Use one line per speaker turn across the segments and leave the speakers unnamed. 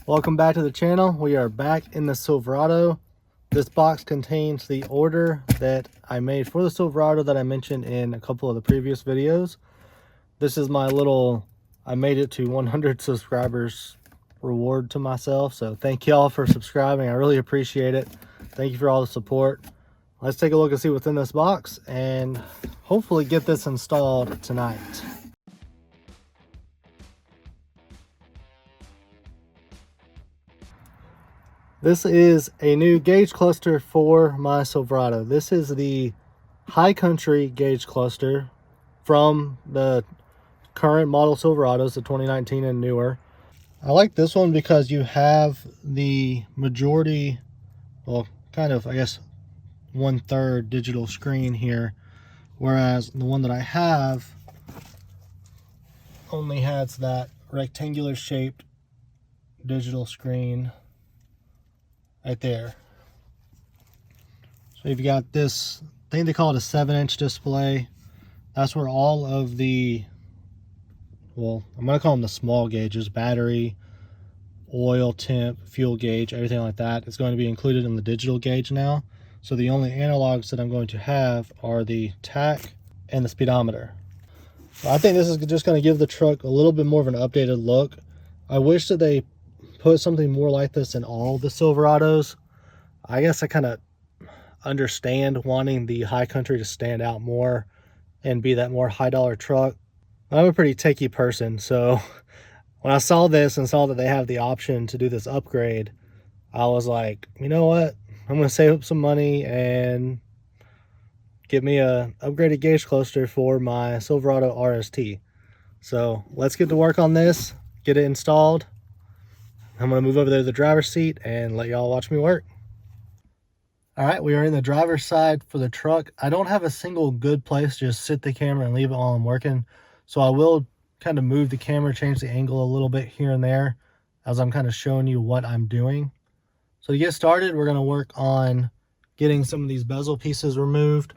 Welcome back to the channel. We are back in the Silverado. This box contains the order that I made for the Silverado that I mentioned in a couple of the previous videos. This is my little, I made it to 100 subscribers reward to myself. So thank y'all for subscribing. I really appreciate it. Thank you for all the support. Let's take a look and see what's in this box and hopefully get this installed tonight. This is a new gauge cluster for my Silverado. This is the High Country gauge cluster from the current model Silverados, the 2019 and newer. I like this one because you have the majority, well, kind of, I guess, 1/3 digital screen here, whereas the one that I have only has that rectangular shaped digital screen right there. So you've got this, I think they call it a 7-inch display. That's where all of the, well, I'm going to call them the small gauges, battery, oil, temp, fuel gauge, everything like that is going to be included in the digital gauge now. So the only analogs that I'm going to have are the tach and the speedometer. So I think this is just going to give the truck a little bit more of an updated look. I wish that they put something more like this in all the Silverados. I guess I kind of understand wanting the High Country to stand out more and be that more high dollar truck. I'm a pretty techie person, so when I saw this and saw that they have the option to do this upgrade, I was like, you know what? I'm going to save up some money and get me a upgraded gauge cluster for my Silverado RST. So let's get to work on this, get it installed. I'm going to move over there to the driver's seat and let y'all watch me work. All right, we are in the driver's side for the truck. I don't have a single good place to just sit the camera and leave it while I'm working. So I will kind of move the camera, change the angle a little bit here and there as I'm kind of showing you what I'm doing. So to get started, we're going to work on getting some of these bezel pieces removed.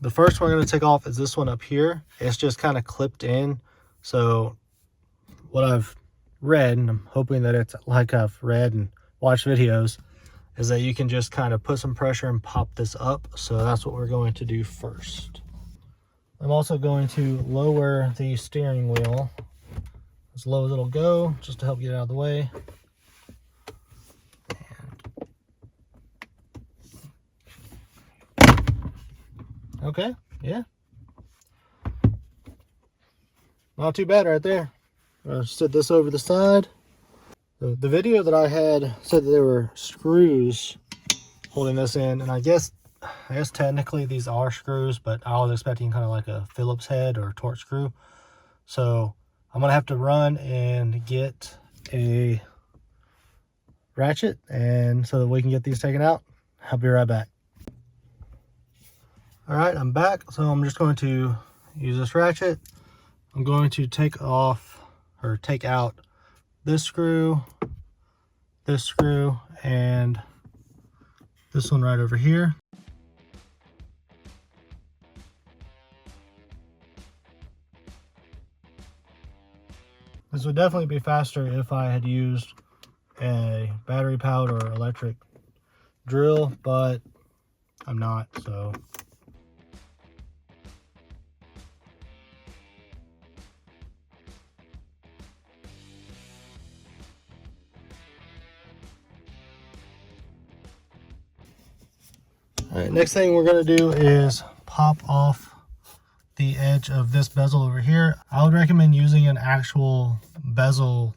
The first one we're going to take off is this one up here. It's just kind of clipped in. So what I've read, and I'm hoping that it's like I've read and watched videos, is that you can just kind of put some pressure and pop this up. So that's what we're going to do first. I'm also going to lower the steering wheel as low as it'll go, just to help get it out of the way. Okay, yeah. Not too bad right there. I'll set this over the side. The video that I had said that there were screws holding this in, and I guess technically these are screws, but I was expecting kind of like a Phillips head or a Torx screw. So I'm gonna have to run and get a ratchet and so that we can get these taken out. I'll be right back. All right, I'm back. So I'm just going to use this ratchet. I'm going to take off or take out this screw, and this one right over here. This would definitely be faster if I had used a battery powered or electric drill, but I'm not, so. All right, next thing we're going to do is pop off the edge of this bezel over here. I would recommend using an actual bezel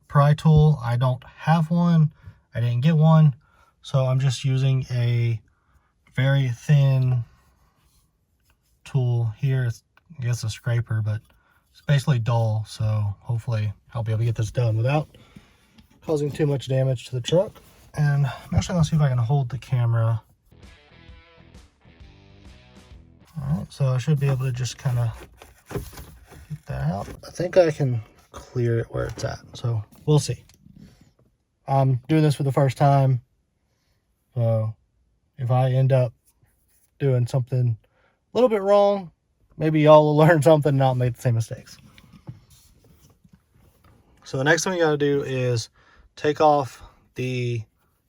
pry tool. I don't have one. I didn't get one. So I'm just using a very thin tool here. It's, I guess, a scraper, but it's basically dull. So hopefully I'll be able to get this done without causing too much damage to the truck. And I'm actually going to see if I can hold the camera. Alright, so I should be able to just kind of get that out. I think I can clear it where it's at, so we'll see. I'm doing this for the first time, so if I end up doing something a little bit wrong, maybe y'all will learn something and not make the same mistakes. So the next thing we got to do is take off the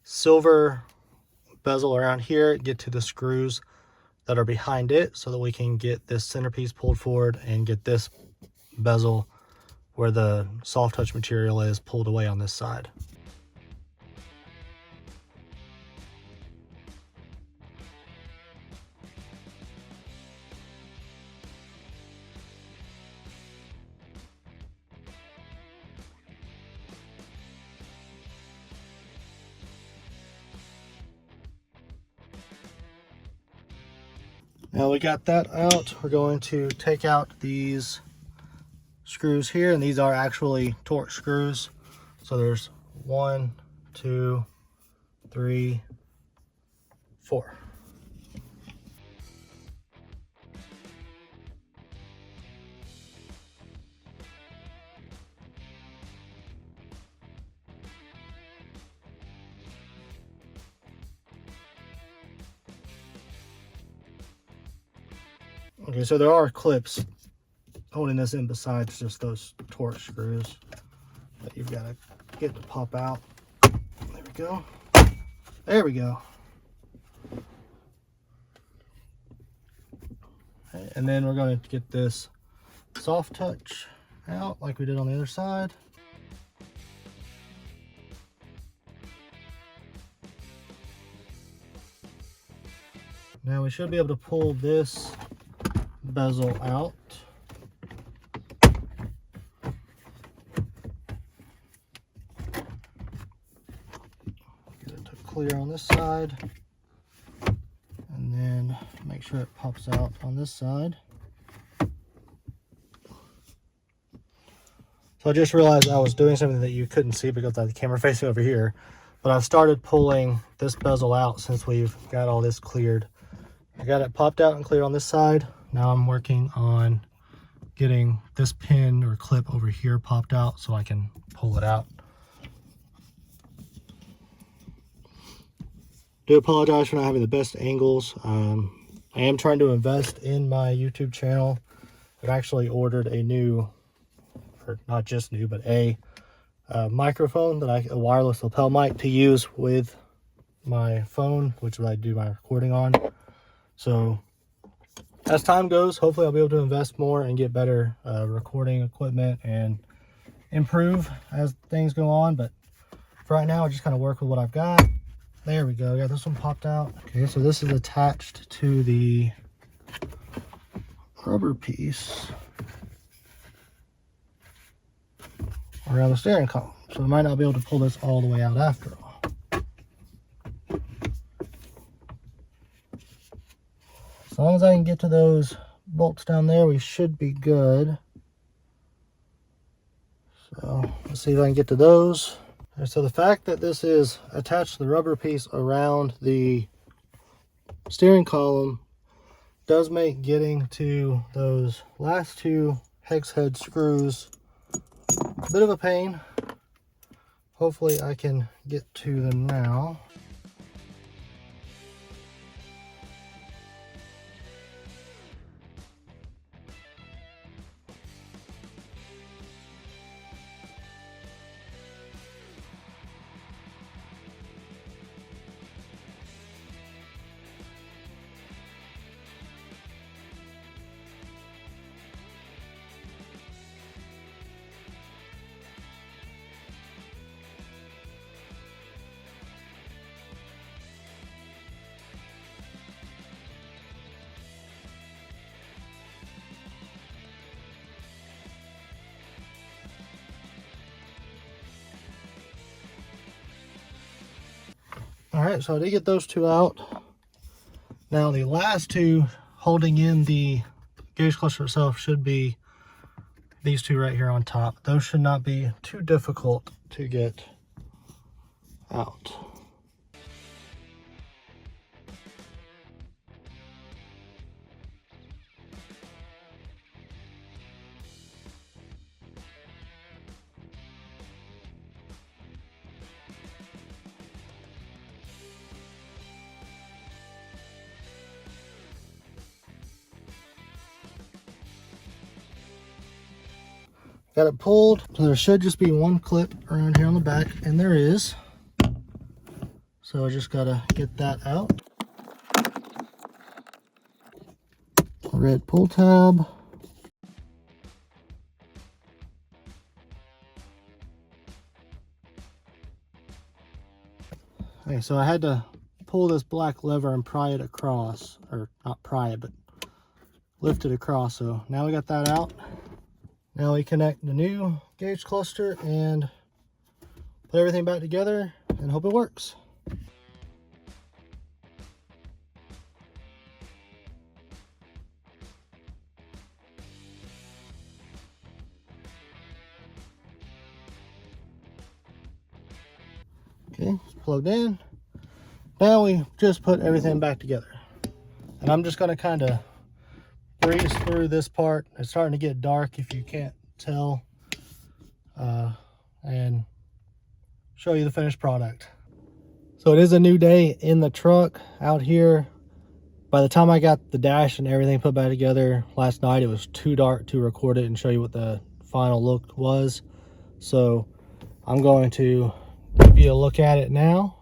silver bezel around here, get to the screws that are behind it so that we can get this centerpiece pulled forward and get this bezel where the soft touch material is pulled away on this side. Now we got that out, we're going to take out these screws here, and these are actually Torx screws. So there's 1, 2, 3, 4. Okay, so there are clips holding this in besides just those Torx screws that you've got to get to pop out. There we go. There we go. Okay, and then we're going to get this soft touch out like we did on the other side. Now we should be able to pull this bezel out. Get it to clear on this side, and then make sure it pops out on this side. So I just realized I was doing something that you couldn't see because I had the camera facing over here, but I've started pulling this bezel out since we've got all this cleared. I got it popped out and cleared on this side. Now I'm working on getting this pin or clip over here popped out so I can pull it out. Do apologize for not having the best angles. I am trying to invest in my YouTube channel. I've actually ordered a new, or not just new, but a microphone that a wireless lapel mic to use with my phone, which I do my recording on. So as time goes, hopefully I'll be able to invest more and get better recording equipment and improve as things go on. But for right now, I just kind of work with what I've got. There we go. Got this one popped out. Okay, so this is attached to the rubber piece around the steering column. So I might not be able to pull this all the way out after all. As long as I can get to those bolts down there, we should be good. So let's see if I can get to those. And so the fact that this is attached to the rubber piece around the steering column does make getting to those last two hex head screws a bit of a pain. Hopefully I can get to them now. All right, so I did get those two out. Now the last two holding in the gauge cluster itself should be these two right here on top. Those should not be too difficult to get out. Got it pulled, so there should just be one clip around here on the back, and there is. So I just gotta get that out. Red pull tab. Okay, so I had to pull this black lever and pry it across, or not pry it, but lift it across. So now we got that out. Now we connect the new gauge cluster and put everything back together and hope it works. Okay, it's plugged in. Now we just put everything back together. And I'm just gonna kind of breeze through this part. It's starting to get dark if you can't tell. And show you the finished product. So it is a new day in the truck out here. By the time I got the dash and everything put back together last night, it was too dark to record it and show you what the final look was. So I'm going to give you a look at it now.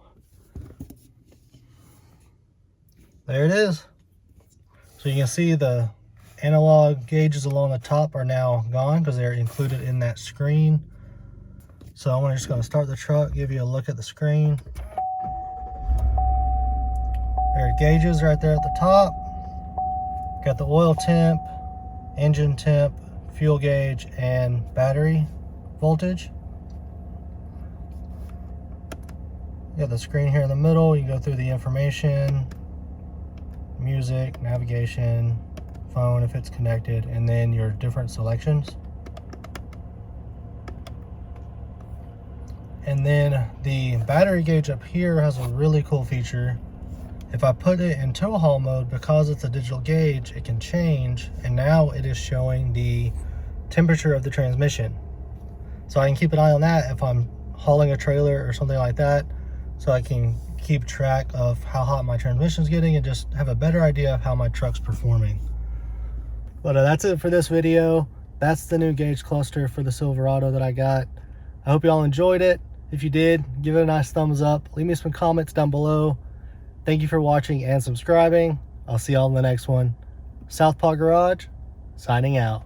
There it is. So you can see the analog gauges along the top are now gone because they're included in that screen. So I'm just going to start the truck, give you a look at the screen. There are gauges right there at the top. Got the oil temp, engine temp, fuel gauge, and battery voltage. You got the screen here in the middle. You can go through the information, music, navigation, phone if it's connected, and then your different selections. And then the battery gauge up here has a really cool feature. If I put it in tow haul mode, because it's a digital gauge, it can change, and now it is showing the temperature of the transmission. So I can keep an eye on that if I'm hauling a trailer or something like that, so I can keep track of how hot my transmission is getting and just have a better idea of how my truck's performing. But that's it for this video. That's the new gauge cluster for the Silverado that I got. I hope you all enjoyed it. If you did, give it a nice thumbs up. Leave me some comments down below. Thank you for watching and subscribing. I'll see y'all in the next one. Southpaw Garage, signing out.